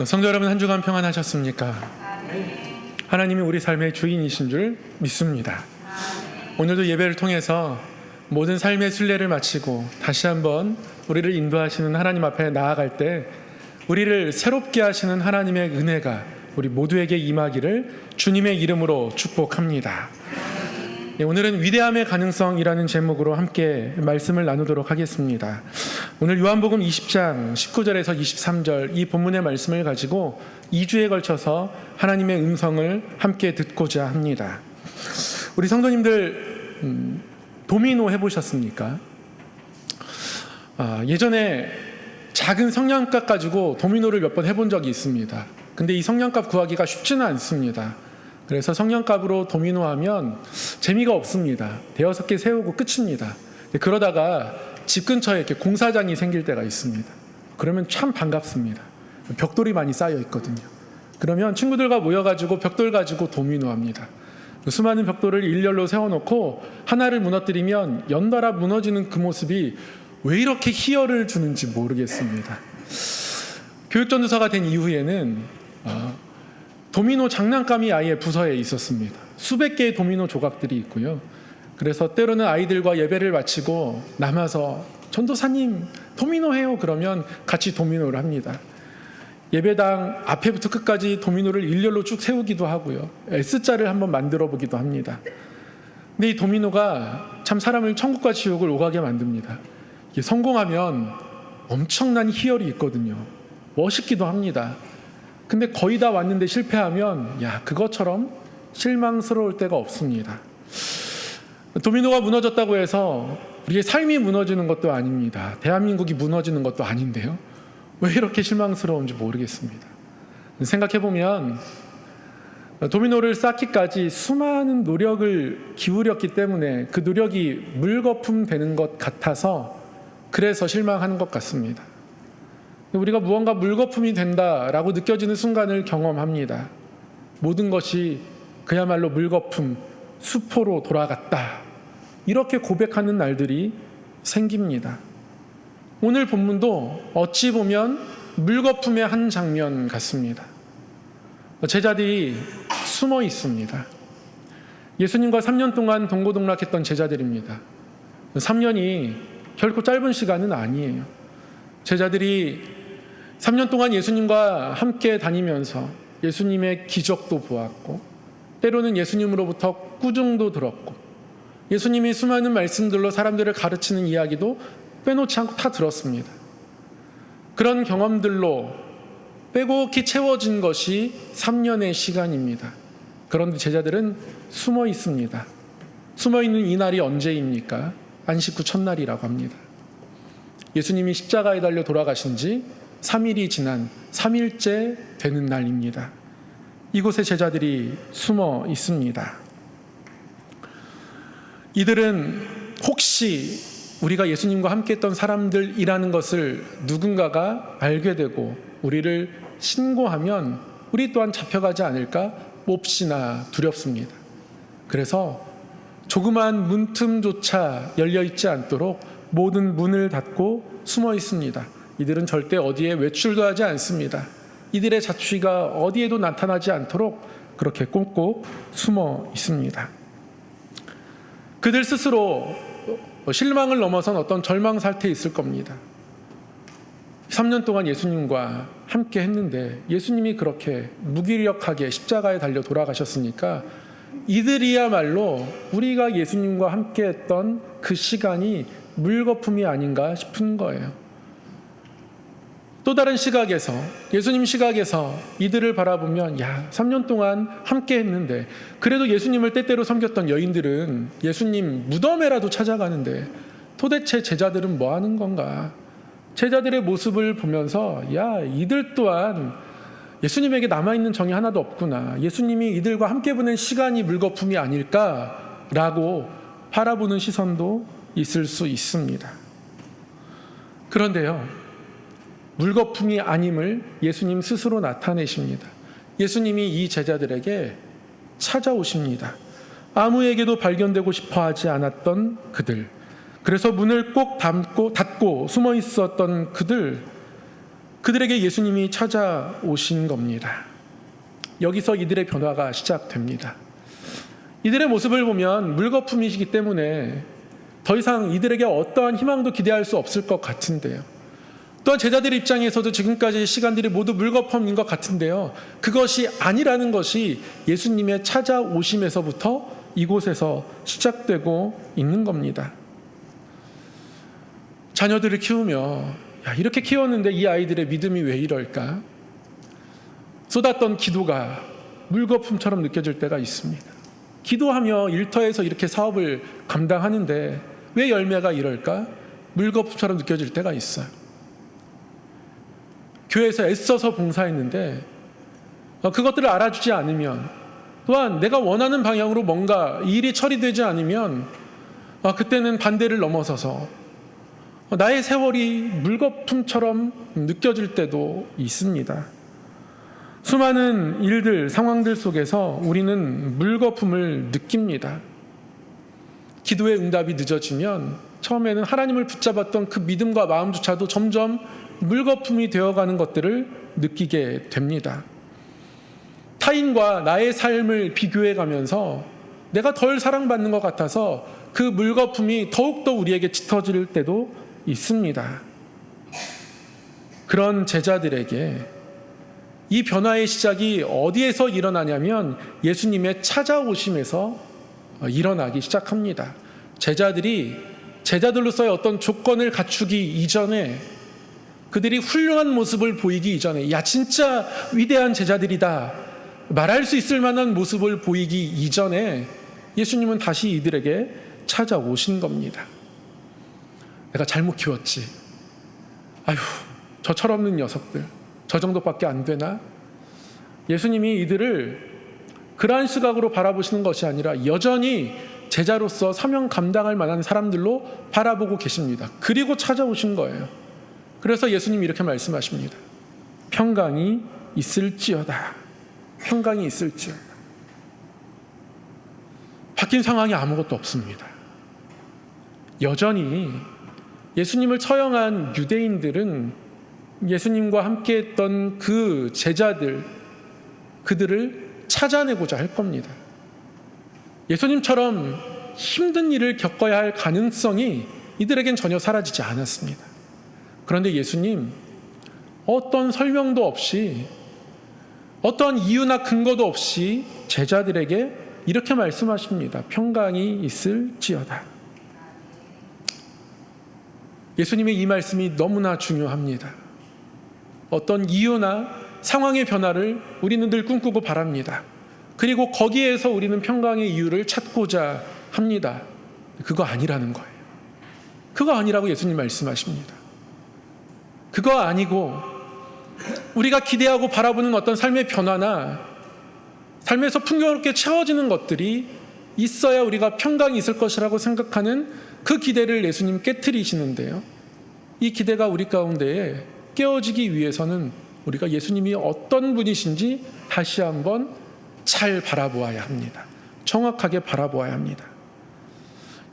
성도 여러분, 한 주간 평안하셨습니까? 하나님이 우리 삶의 주인이신 줄 믿습니다. 오늘도 예배를 통해서 모든 삶의 순례를 마치고 다시 한번 우리를 인도하시는 하나님 앞에 나아갈 때 우리를 새롭게 하시는 하나님의 은혜가 우리 모두에게 임하기를 주님의 이름으로 축복합니다. 오늘은 위대함의 가능성이라는 제목으로 함께 말씀을 나누도록 하겠습니다. 오늘 요한복음 20장 19절에서 23절 이 본문의 말씀을 가지고 2주에 걸쳐서 하나님의 음성을 함께 듣고자 합니다. 우리 성도님들 도미노 해보셨습니까? 예전에 작은 성냥갑 가지고 도미노를 몇 번 해본 적이 있습니다. 근데 이 성냥갑 구하기가 쉽지는 않습니다. 그래서 성냥갑으로 도미노하면 재미가 없습니다. 대여섯 개 세우고 끝입니다. 그러다가 집 근처에 이렇게 공사장이 생길 때가 있습니다. 그러면 참 반갑습니다. 벽돌이 많이 쌓여 있거든요. 그러면 친구들과 모여가지고 벽돌 가지고 도미노합니다. 수많은 벽돌을 일렬로 세워놓고 하나를 무너뜨리면 연달아 무너지는 그 모습이 왜 이렇게 희열을 주는지 모르겠습니다. 교육전도사가 된 이후에는 도미노 장난감이 아예 부서에 있었습니다. 수백 개의 도미노 조각들이 있고요. 그래서 때로는 아이들과 예배를 마치고 남아서 전도사님 도미노 해요 그러면 같이 도미노를 합니다. 예배당 앞에부터 끝까지 도미노를 일렬로 쭉 세우기도 하고요. S자를 한번 만들어 보기도 합니다. 근데 이 도미노가 참 사람을 천국과 지옥을 오가게 만듭니다. 이게 성공하면 엄청난 희열이 있거든요. 멋있기도 합니다. 근데 거의 다 왔는데 실패하면 그것처럼 실망스러울 때가 없습니다. 도미노가 무너졌다고 해서 우리의 삶이 무너지는 것도 아닙니다. 대한민국이 무너지는 것도 아닌데요. 왜 이렇게 실망스러운지 모르겠습니다. 생각해보면 도미노를 쌓기까지 수많은 노력을 기울였기 때문에 그 노력이 물거품 되는 것 같아서 그래서 실망하는 것 같습니다. 우리가 무언가 물거품이 된다라고 느껴지는 순간을 경험합니다. 모든 것이 그야말로 물거품, 수포로 돌아갔다. 이렇게 고백하는 날들이 생깁니다. 오늘 본문도 어찌 보면 물거품의 한 장면 같습니다. 제자들이 숨어 있습니다. 예수님과 3년 동안 동고동락했던 제자들입니다. 3년이 결코 짧은 시간은 아니에요. 제자들이 3년 동안 예수님과 함께 다니면서 예수님의 기적도 보았고 때로는 예수님으로부터 꾸중도 들었고 예수님이 수많은 말씀들로 사람들을 가르치는 이야기도 빼놓지 않고 다 들었습니다. 그런 경험들로 빼곡히 채워진 것이 3년의 시간입니다. 그런데 제자들은 숨어 있습니다. 숨어 있는 이 날이 언제입니까? 안식 후 첫날이라고 합니다. 예수님이 십자가에 달려 돌아가신 지 3일이 지난 3일째 되는 날입니다. 이곳에 제자들이 숨어 있습니다. 이들은 혹시 우리가 예수님과 함께 했던 사람들이라는 것을 누군가가 알게 되고 우리를 신고하면 우리 또한 잡혀가지 않을까 몹시나 두렵습니다. 그래서 조그마한 문틈조차 열려있지 않도록 모든 문을 닫고 숨어 있습니다. 이들은 절대 어디에 외출도 하지 않습니다. 이들의 자취가 어디에도 나타나지 않도록 그렇게 꼭꼭 숨어 있습니다. 그들 스스로 실망을 넘어선 어떤 절망 상태에 있을 겁니다. 3년 동안 예수님과 함께 했는데 예수님이 그렇게 무기력하게 십자가에 달려 돌아가셨으니까 이들이야말로 우리가 예수님과 함께 했던 그 시간이 물거품이 아닌가 싶은 거예요. 또 다른 시각에서 예수님 시각에서 이들을 바라보면 3년 동안 함께 했는데 그래도 예수님을 때때로 섬겼던 여인들은 예수님 무덤에라도 찾아가는데 도대체 제자들은 뭐 하는 건가? 제자들의 모습을 보면서 이들 또한 예수님에게 남아있는 정이 하나도 없구나. 예수님이 이들과 함께 보낸 시간이 물거품이 아닐까라고 바라보는 시선도 있을 수 있습니다. 그런데요, 물거품이 아님을 예수님 스스로 나타내십니다. 예수님이 이 제자들에게 찾아오십니다. 아무에게도 발견되고 싶어 하지 않았던 그들, 그래서 문을 꼭 닫고 숨어 있었던 그들, 그들에게 예수님이 찾아오신 겁니다. 여기서 이들의 변화가 시작됩니다. 이들의 모습을 보면 물거품이시기 때문에 더 이상 이들에게 어떠한 희망도 기대할 수 없을 것 같은데요. 또한 제자들 입장에서도 지금까지 시간들이 모두 물거품인 것 같은데요. 그것이 아니라는 것이 예수님의 찾아오심에서부터 이곳에서 시작되고 있는 겁니다. 자녀들을 키우며 이렇게 키웠는데 이 아이들의 믿음이 왜 이럴까? 쏟았던 기도가 물거품처럼 느껴질 때가 있습니다. 기도하며 일터에서 이렇게 사업을 감당하는데 왜 열매가 이럴까? 물거품처럼 느껴질 때가 있어요. 교회에서 애써서 봉사했는데 그것들을 알아주지 않으면, 또한 내가 원하는 방향으로 뭔가 일이 처리되지 않으면 그때는 반대를 넘어서서 나의 세월이 물거품처럼 느껴질 때도 있습니다. 수많은 일들, 상황들 속에서 우리는 물거품을 느낍니다. 기도의 응답이 늦어지면 처음에는 하나님을 붙잡았던 그 믿음과 마음조차도 점점 물거품이 되어가는 것들을 느끼게 됩니다. 타인과 나의 삶을 비교해가면서 내가 덜 사랑받는 것 같아서 그 물거품이 더욱더 우리에게 짙어질 때도 있습니다. 그런 제자들에게 이 변화의 시작이 어디에서 일어나냐면 예수님의 찾아오심에서 일어나기 시작합니다. 제자들이 제자들로서의 어떤 조건을 갖추기 이전에, 그들이 훌륭한 모습을 보이기 이전에, 야 진짜 위대한 제자들이다 말할 수 있을 만한 모습을 보이기 이전에 예수님은 다시 이들에게 찾아오신 겁니다. 내가 잘못 키웠지. 아휴, 저 철없는 녀석들. 저 정도밖에 안 되나? 예수님이 이들을 그러한 시각으로 바라보시는 것이 아니라 여전히 제자로서 사명 감당할 만한 사람들로 바라보고 계십니다. 그리고 찾아오신 거예요. 그래서 예수님이 이렇게 말씀하십니다. 평강이 있을지어다. 평강이 있을지어다. 바뀐 상황이 아무것도 없습니다. 여전히 예수님을 처형한 유대인들은 예수님과 함께했던 그 제자들, 그들을 찾아내고자 할 겁니다. 예수님처럼 힘든 일을 겪어야 할 가능성이 이들에겐 전혀 사라지지 않았습니다. 그런데 예수님, 어떤 설명도 없이, 어떤 이유나 근거도 없이 제자들에게 이렇게 말씀하십니다. 평강이 있을지어다. 예수님의 이 말씀이 너무나 중요합니다. 어떤 이유나 상황의 변화를 우리는 늘 꿈꾸고 바랍니다. 그리고 거기에서 우리는 평강의 이유를 찾고자 합니다. 그거 아니라는 거예요. 그거 아니라고 예수님 말씀하십니다. 그거 아니고 우리가 기대하고 바라보는 어떤 삶의 변화나 삶에서 풍요롭게 채워지는 것들이 있어야 우리가 평강이 있을 것이라고 생각하는 그 기대를 예수님 깨트리시는데요. 이 기대가 우리 가운데에 깨어지기 위해서는 우리가 예수님이 어떤 분이신지 다시 한번 잘 바라보아야 합니다. 정확하게 바라보아야 합니다.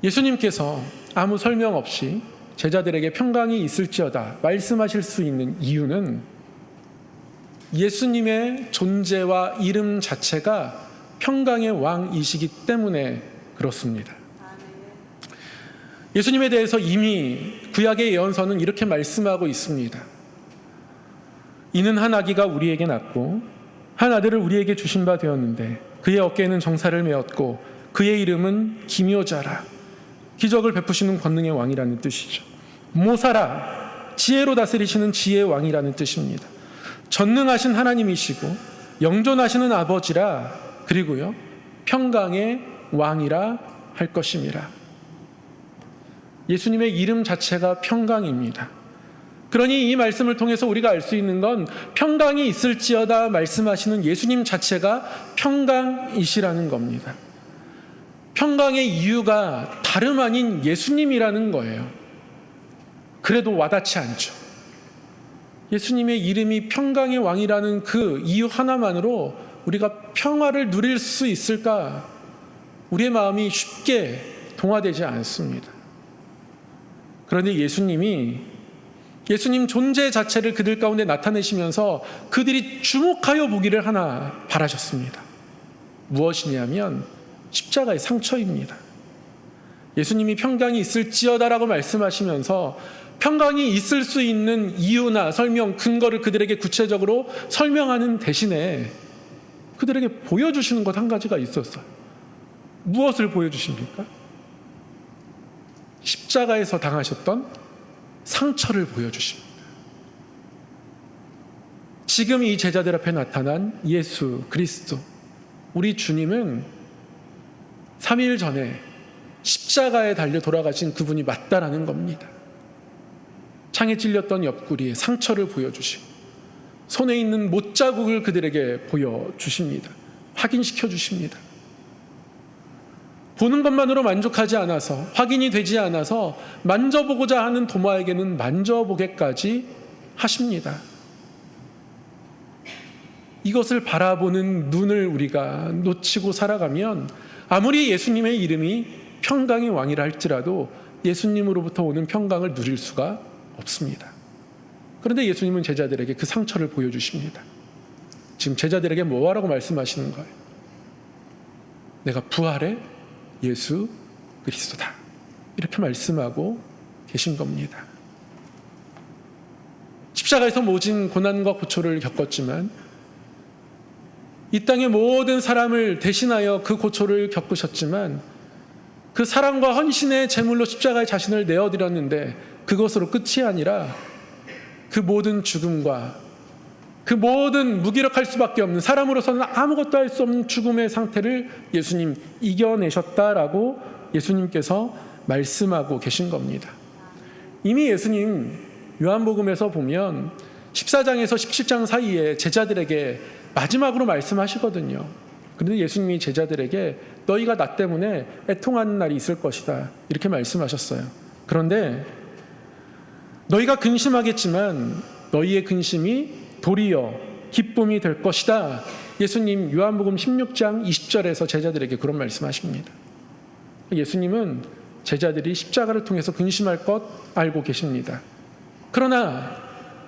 예수님께서 아무 설명 없이 제자들에게 평강이 있을지어다 말씀하실 수 있는 이유는 예수님의 존재와 이름 자체가 평강의 왕이시기 때문에 그렇습니다. 예수님에 대해서 이미 구약의 예언서는 이렇게 말씀하고 있습니다. 이는 한 아기가 우리에게 낳고 한 아들을 우리에게 주신 바 되었는데 그의 어깨에는 정사를 메었고 그의 이름은 기묘자라, 기적을 베푸시는 권능의 왕이라는 뜻이죠. 모사라, 지혜로 다스리시는 지혜의 왕이라는 뜻입니다. 전능하신 하나님이시고 영존하시는 아버지라, 그리고요 평강의 왕이라 할 것임이라. 예수님의 이름 자체가 평강입니다. 그러니 이 말씀을 통해서 우리가 알 수 있는 건 평강이 있을지어다 말씀하시는 예수님 자체가 평강이시라는 겁니다. 평강의 이유가 다름 아닌 예수님이라는 거예요. 그래도 와닿지 않죠. 예수님의 이름이 평강의 왕이라는 그 이유 하나만으로 우리가 평화를 누릴 수 있을까? 우리의 마음이 쉽게 동화되지 않습니다. 그런데 예수님이 예수님 존재 자체를 그들 가운데 나타내시면서 그들이 주목하여 보기를 하나 바라셨습니다. 무엇이냐면 십자가의 상처입니다. 예수님이 평강이 있을지어다라고 말씀하시면서 평강이 있을 수 있는 이유나 설명, 근거를 그들에게 구체적으로 설명하는 대신에 그들에게 보여주시는 것 한 가지가 있었어요. 무엇을 보여주십니까? 십자가에서 당하셨던 상처를 보여주십니다. 지금 이 제자들 앞에 나타난 예수 그리스도, 우리 주님은 3일 전에 십자가에 달려 돌아가신 그분이 맞다라는 겁니다. 창에 찔렸던 옆구리에 상처를 보여주시고 손에 있는 못자국을 그들에게 보여주십니다. 확인시켜 주십니다. 보는 것만으로 만족하지 않아서, 확인이 되지 않아서 만져보고자 하는 도마에게는 만져보게까지 하십니다. 이것을 바라보는 눈을 우리가 놓치고 살아가면 아무리 예수님의 이름이 평강의 왕이라 할지라도 예수님으로부터 오는 평강을 누릴 수가 없습니다. 그런데 예수님은 제자들에게 그 상처를 보여주십니다. 지금 제자들에게 뭐라고 말씀하시는 거예요? 내가 부활의 예수 그리스도다, 이렇게 말씀하고 계신 겁니다. 십자가에서 모진 고난과 고초를 겪었지만 이 땅의 모든 사람을 대신하여 그 고초를 겪으셨지만 그 사랑과 헌신의 제물로 십자가에 자신을 내어드렸는데 그것으로 끝이 아니라 그 모든 죽음과 그 모든 무기력할 수밖에 없는, 사람으로서는 아무것도 할 수 없는 죽음의 상태를 예수님 이겨내셨다라고 예수님께서 말씀하고 계신 겁니다. 이미 예수님 요한복음에서 보면 14장에서 17장 사이에 제자들에게 마지막으로 말씀하시거든요. 그런데 예수님이 제자들에게 너희가 나 때문에 애통하는 날이 있을 것이다, 이렇게 말씀하셨어요. 그런데 너희가 근심하겠지만 너희의 근심이 도리어 기쁨이 될 것이다, 예수님 요한복음 16장 20절에서 제자들에게 그런 말씀하십니다. 예수님은 제자들이 십자가를 통해서 근심할 것 알고 계십니다. 그러나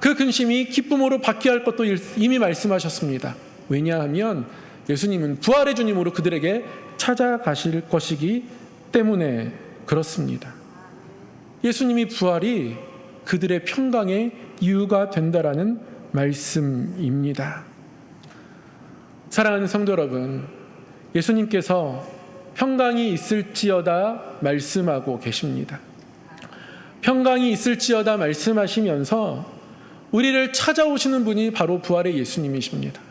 그 근심이 기쁨으로 바뀌어야 할 것도 이미 말씀하셨습니다. 왜냐하면 예수님은 부활의 주님으로 그들에게 찾아가실 것이기 때문에 그렇습니다. 예수님이 부활이 그들의 평강의 이유가 된다라는 말씀입니다. 사랑하는 성도 여러분, 예수님께서 평강이 있을지어다 말씀하고 계십니다. 평강이 있을지어다 말씀하시면서 우리를 찾아오시는 분이 바로 부활의 예수님이십니다.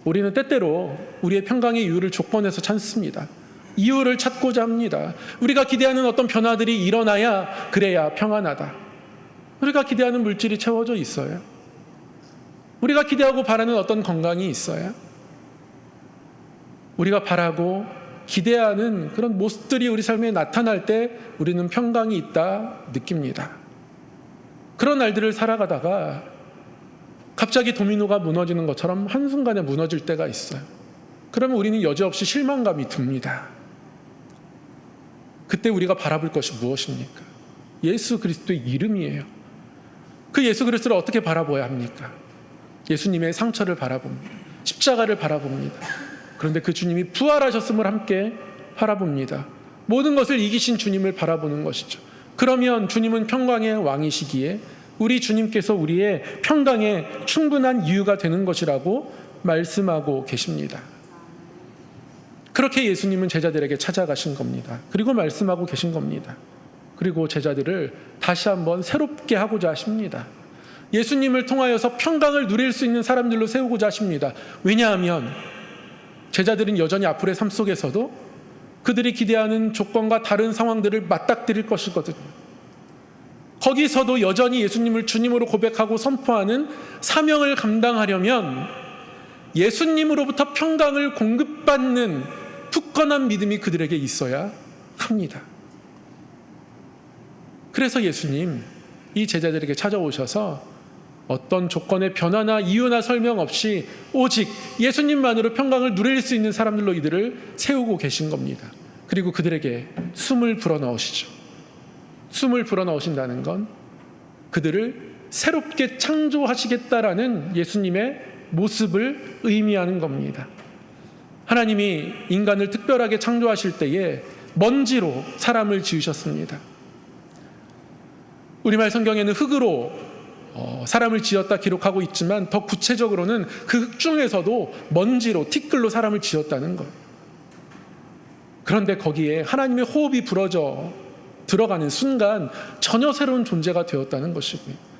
우리는 때때로 우리의 평강의 이유를 조건에서 찾습니다. 이유를 찾고자 합니다. 우리가 기대하는 어떤 변화들이 일어나야 그래야 평안하다. 우리가 기대하는 물질이 채워져 있어요. 우리가 기대하고 바라는 어떤 건강이 있어요. 우리가 바라고 기대하는 그런 모습들이 우리 삶에 나타날 때 우리는 평강이 있다 느낍니다. 그런 날들을 살아가다가 갑자기 도미노가 무너지는 것처럼 한순간에 무너질 때가 있어요. 그러면 우리는 여지없이 실망감이 듭니다. 그때 우리가 바라볼 것이 무엇입니까? 예수 그리스도의 이름이에요. 그 예수 그리스도를 어떻게 바라봐야 합니까? 예수님의 상처를 바라봅니다. 십자가를 바라봅니다. 그런데 그 주님이 부활하셨음을 함께 바라봅니다. 모든 것을 이기신 주님을 바라보는 것이죠. 그러면 주님은 평강의 왕이시기에 우리 주님께서 우리의 평강에 충분한 이유가 되는 것이라고 말씀하고 계십니다. 그렇게 예수님은 제자들에게 찾아가신 겁니다. 그리고 말씀하고 계신 겁니다. 그리고 제자들을 다시 한번 새롭게 하고자 하십니다. 예수님을 통하여서 평강을 누릴 수 있는 사람들로 세우고자 하십니다. 왜냐하면 제자들은 여전히 앞으로의 삶 속에서도 그들이 기대하는 조건과 다른 상황들을 맞닥뜨릴 것이거든요. 거기서도 여전히 예수님을 주님으로 고백하고 선포하는 사명을 감당하려면 예수님으로부터 평강을 공급받는 굳건한 믿음이 그들에게 있어야 합니다. 그래서 예수님 이 제자들에게 찾아오셔서 어떤 조건의 변화나 이유나 설명 없이 오직 예수님만으로 평강을 누릴 수 있는 사람들로 이들을 세우고 계신 겁니다. 그리고 그들에게 숨을 불어넣으시죠. 숨을 불어넣으신다는 건 그들을 새롭게 창조하시겠다라는 예수님의 모습을 의미하는 겁니다. 하나님이 인간을 특별하게 창조하실 때에 먼지로 사람을 지으셨습니다. 우리말 성경에는 흙으로 사람을 지었다 기록하고 있지만 더 구체적으로는 그 흙 중에서도 먼지로, 티끌로 사람을 지었다는 거예요. 그런데 거기에 하나님의 호흡이 불어져 들어가는 순간 전혀 새로운 존재가 되었다는 것이고요.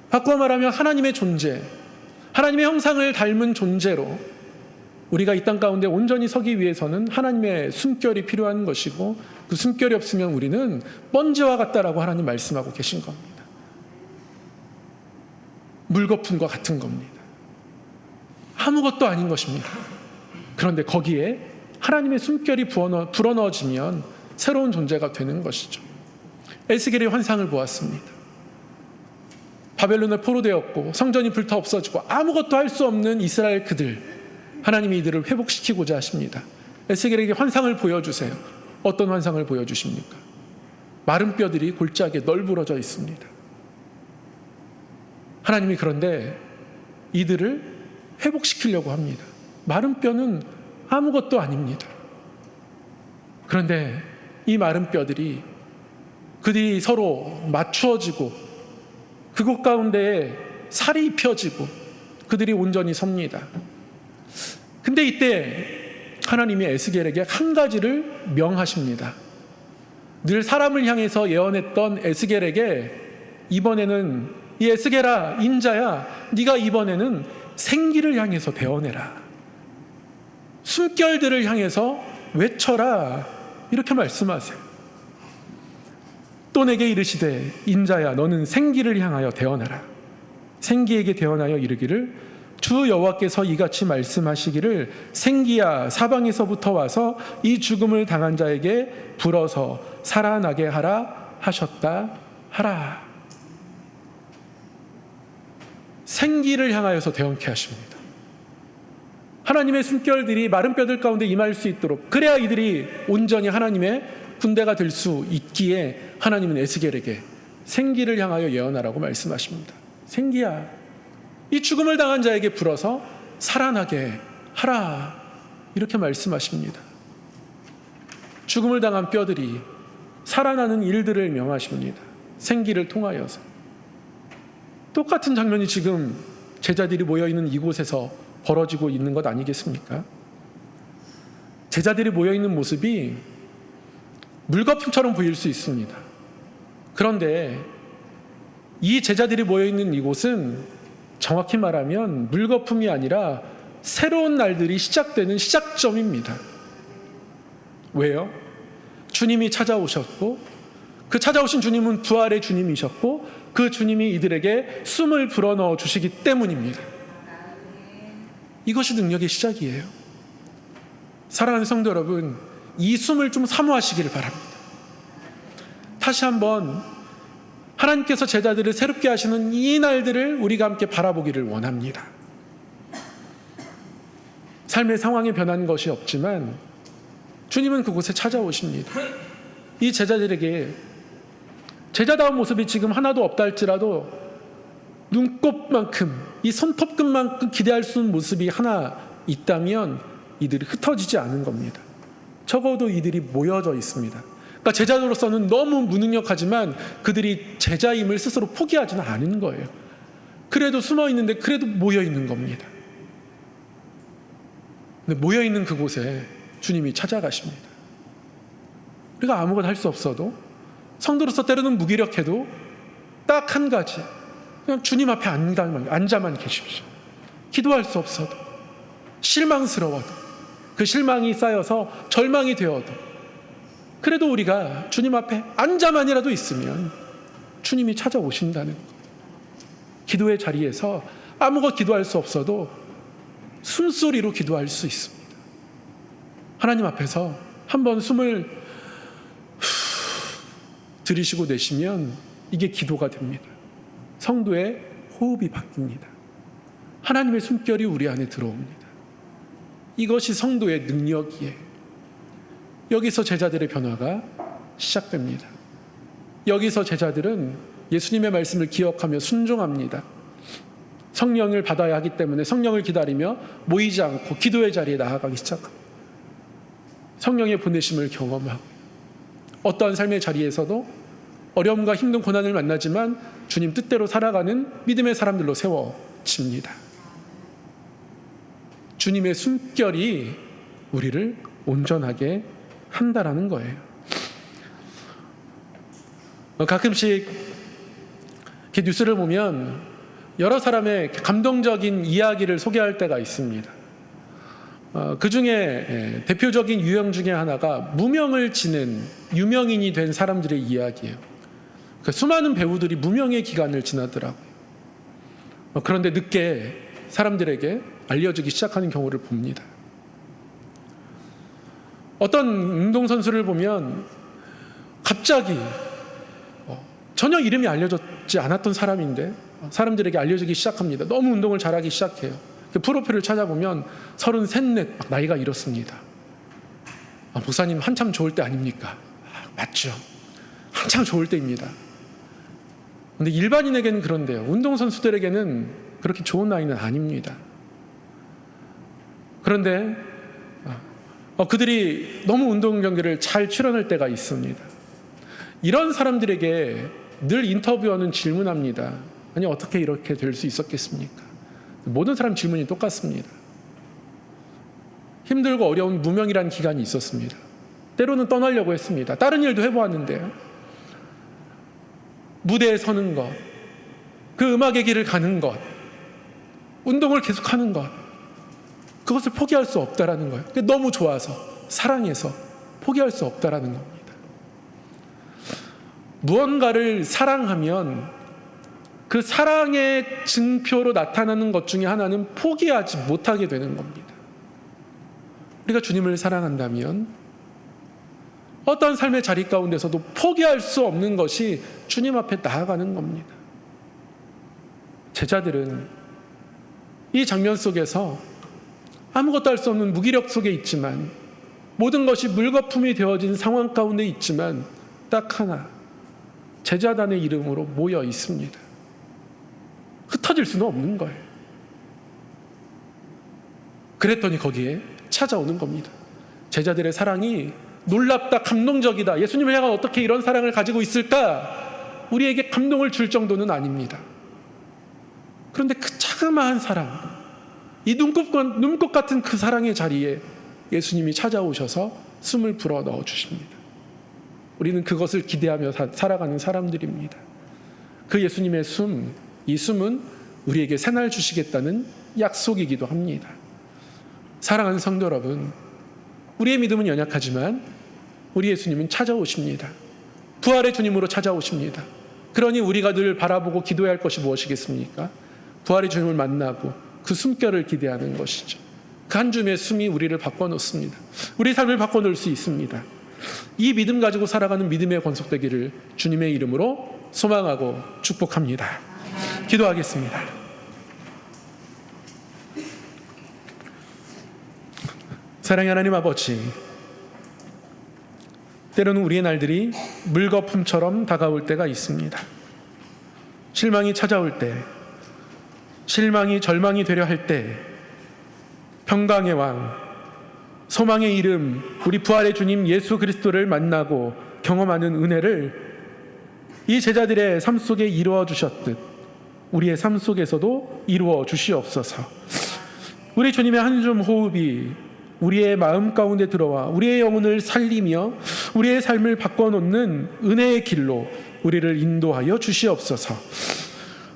바꾸어 말하면 하나님의 존재, 하나님의 형상을 닮은 존재로 우리가 이 땅 가운데 온전히 서기 위해서는 하나님의 숨결이 필요한 것이고, 그 숨결이 없으면 우리는 먼지와 같다라고 하나님 말씀하고 계신 겁니다. 물거품과 같은 겁니다. 아무것도 아닌 것입니다. 그런데 거기에 하나님의 숨결이 불어넣어지면 새로운 존재가 되는 것이죠. 에스겔의 환상을 보았습니다. 바벨론에 포로되었고 성전이 불타 없어지고 아무것도 할 수 없는 이스라엘 그들, 하나님이 이들을 회복시키고자 하십니다. 에스겔에게 환상을 보여주세요. 어떤 환상을 보여주십니까? 마른 뼈들이 골짜기에 널브러져 있습니다. 하나님이 그런데 이들을 회복시키려고 합니다. 마른 뼈는 아무것도 아닙니다. 그런데 이 마른 뼈들이 그들이 서로 맞추어지고 그곳 가운데에 살이 입혀지고 그들이 온전히 섭니다. 근데 이때 하나님이 에스겔에게 한 가지를 명하십니다. 늘 사람을 향해서 예언했던 에스겔에게 이번에는 이 에스겔아, 인자야, 네가 이번에는 생기를 향해서 대언해라. 숨결들을 향해서 외쳐라. 이렇게 말씀하세요. 또 내게 이르시되 인자야, 너는 생기를 향하여 대언하라. 생기에게 대언하여 이르기를 주 여호와께서 이같이 말씀하시기를 생기야, 사방에서부터 와서 이 죽음을 당한 자에게 불어서 살아나게 하라 하셨다 하라. 생기를 향하여서 대언케 하십니다. 하나님의 숨결들이 마른 뼈들 가운데 임할 수 있도록, 그래야 이들이 온전히 하나님의 군대가 될 수 있기에 하나님은 에스겔에게 생기를 향하여 예언하라고 말씀하십니다. 생기야, 이 죽음을 당한 자에게 불어서 살아나게 하라. 이렇게 말씀하십니다. 죽음을 당한 뼈들이 살아나는 일들을 명하십니다. 생기를 통하여서. 똑같은 장면이 지금 제자들이 모여있는 이곳에서 벌어지고 있는 것 아니겠습니까? 제자들이 모여있는 모습이 물거품처럼 보일 수 있습니다. 그런데 이 제자들이 모여있는 이곳은 정확히 말하면 물거품이 아니라 새로운 날들이 시작되는 시작점입니다. 왜요? 주님이 찾아오셨고, 그 찾아오신 주님은 부활의 주님이셨고, 그 주님이 이들에게 숨을 불어넣어 주시기 때문입니다. 이것이 능력의 시작이에요. 사랑하는 성도 여러분, 이 숨을 좀 사모하시기를 바랍니다. 다시 한번 하나님께서 제자들을 새롭게 하시는 이 날들을 우리가 함께 바라보기를 원합니다. 삶의 상황이 변한 것이 없지만 주님은 그곳에 찾아오십니다. 이 제자들에게 제자다운 모습이 지금 하나도 없다 할지라도 눈곱만큼, 이 손톱끝만큼 기대할 수 있는 모습이 하나 있다면 이들이 흩어지지 않은 겁니다. 적어도 이들이 모여져 있습니다. 그러니까 제자로서는 너무 무능력하지만 그들이 제자임을 스스로 포기하지는 않은 거예요. 그래도 숨어 있는데 그래도 모여 있는 겁니다. 근데 모여 있는 그곳에 주님이 찾아가십니다. 우리가 아무것도 할 수 없어도, 성도로서 때로는 무기력해도 딱 한 가지, 그냥 주님 앞에 앉아만 계십시오. 기도할 수 없어도, 실망스러워도, 그 실망이 쌓여서 절망이 되어도, 그래도 우리가 주님 앞에 앉아만이라도 있으면 주님이 찾아오신다는 것. 기도의 자리에서 아무것도 기도할 수 없어도 숨소리로 기도할 수 있습니다. 하나님 앞에서 한번 숨을 들이쉬고 내쉬면 이게 기도가 됩니다. 성도의 호흡이 바뀝니다. 하나님의 숨결이 우리 안에 들어옵니다. 이것이 성도의 능력이에요. 여기서 제자들의 변화가 시작됩니다. 여기서 제자들은 예수님의 말씀을 기억하며 순종합니다. 성령을 받아야 하기 때문에 성령을 기다리며 모이지 않고 기도의 자리에 나아가기 시작합니다. 성령의 보내심을 경험하고 어떠한 삶의 자리에서도 어려움과 힘든 고난을 만나지만 주님 뜻대로 살아가는 믿음의 사람들로 세워집니다. 주님의 숨결이 우리를 온전하게 한다라는 거예요. 가끔씩 이렇게 뉴스를 보면 여러 사람의 감동적인 이야기를 소개할 때가 있습니다. 그 중에 대표적인 유형 중에 하나가 무명을 지낸 유명인이 된 사람들의 이야기예요. 수많은 배우들이 무명의 기간을 지나더라고요. 그런데 늦게 사람들에게 알려지기 시작하는 경우를 봅니다. 어떤 운동선수를 보면 갑자기 전혀 이름이 알려졌지 않았던 사람인데 사람들에게 알려지기 시작합니다. 너무 운동을 잘하기 시작해요. 프로필을 찾아보면 33, 34 나이가 이렇습니다. 목사님 한참 좋을 때 아닙니까? 맞죠. 한참 좋을 때입니다. 근데 일반인에게는 그런데요. 운동선수들에게는 그렇게 좋은 나이는 아닙니다. 그런데 그들이 너무 운동 경기를 잘 치러낼 때가 있습니다. 이런 사람들에게 늘 인터뷰하는 질문합니다. 아니 어떻게 이렇게 될 수 있었겠습니까? 모든 사람 질문이 똑같습니다. 힘들고 어려운 무명이라는 기간이 있었습니다. 때로는 떠나려고 했습니다. 다른 일도 해보았는데요. 무대에 서는 것, 그 음악의 길을 가는 것, 운동을 계속하는 것, 그것을 포기할 수 없다라는 거예요. 너무 좋아서, 사랑해서 포기할 수 없다라는 겁니다. 무언가를 사랑하면 그 사랑의 증표로 나타나는 것 중에 하나는 포기하지 못하게 되는 겁니다. 우리가 주님을 사랑한다면 어떤 삶의 자리 가운데서도 포기할 수 없는 것이 주님 앞에 나아가는 겁니다. 제자들은 이 장면 속에서 아무것도 할 수 없는 무기력 속에 있지만, 모든 것이 물거품이 되어진 상황 가운데 있지만 딱 하나, 제자단의 이름으로 모여 있습니다. 흩어질 수는 없는 거예요. 그랬더니 거기에 찾아오는 겁니다. 제자들의 사랑이 놀랍다, 감동적이다, 예수님을 향한 어떻게 이런 사랑을 가지고 있을까, 우리에게 감동을 줄 정도는 아닙니다. 그런데 그 자그마한 사랑, 이 눈꽃 같은 그 사랑의 자리에 예수님이 찾아오셔서 숨을 불어 넣어 주십니다. 우리는 그것을 기대하며 살아가는 사람들입니다. 그 예수님의 숨, 이 숨은 우리에게 새날 주시겠다는 약속이기도 합니다. 사랑하는 성도 여러분, 우리의 믿음은 연약하지만 우리 예수님은 찾아오십니다. 부활의 주님으로 찾아오십니다. 그러니 우리가 늘 바라보고 기도해야 할 것이 무엇이겠습니까? 부활의 주님을 만나고 그 숨결을 기대하는 것이죠. 그 한 줌의 숨이 우리를 바꿔놓습니다. 우리 삶을 바꿔놓을 수 있습니다. 이 믿음 가지고 살아가는 믿음의 권속되기를 주님의 이름으로 소망하고 축복합니다. 기도하겠습니다. 사랑의 하나님 아버지, 때로는 우리의 날들이 물거품처럼 다가올 때가 있습니다. 실망이 찾아올 때, 실망이 절망이 되려 할 때, 평강의 왕, 소망의 이름, 우리 부활의 주님 예수 그리스도를 만나고 경험하는 은혜를 이 제자들의 삶 속에 이루어 주셨듯 우리의 삶 속에서도 이루어 주시옵소서. 우리 주님의 한 줌 호흡이 우리의 마음 가운데 들어와 우리의 영혼을 살리며 우리의 삶을 바꿔놓는 은혜의 길로 우리를 인도하여 주시옵소서.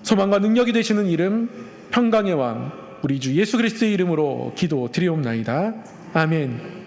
소망과 능력이 되시는 이름, 평강의 왕, 우리 주 예수 그리스도의 이름으로 기도 드리옵나이다. 아멘.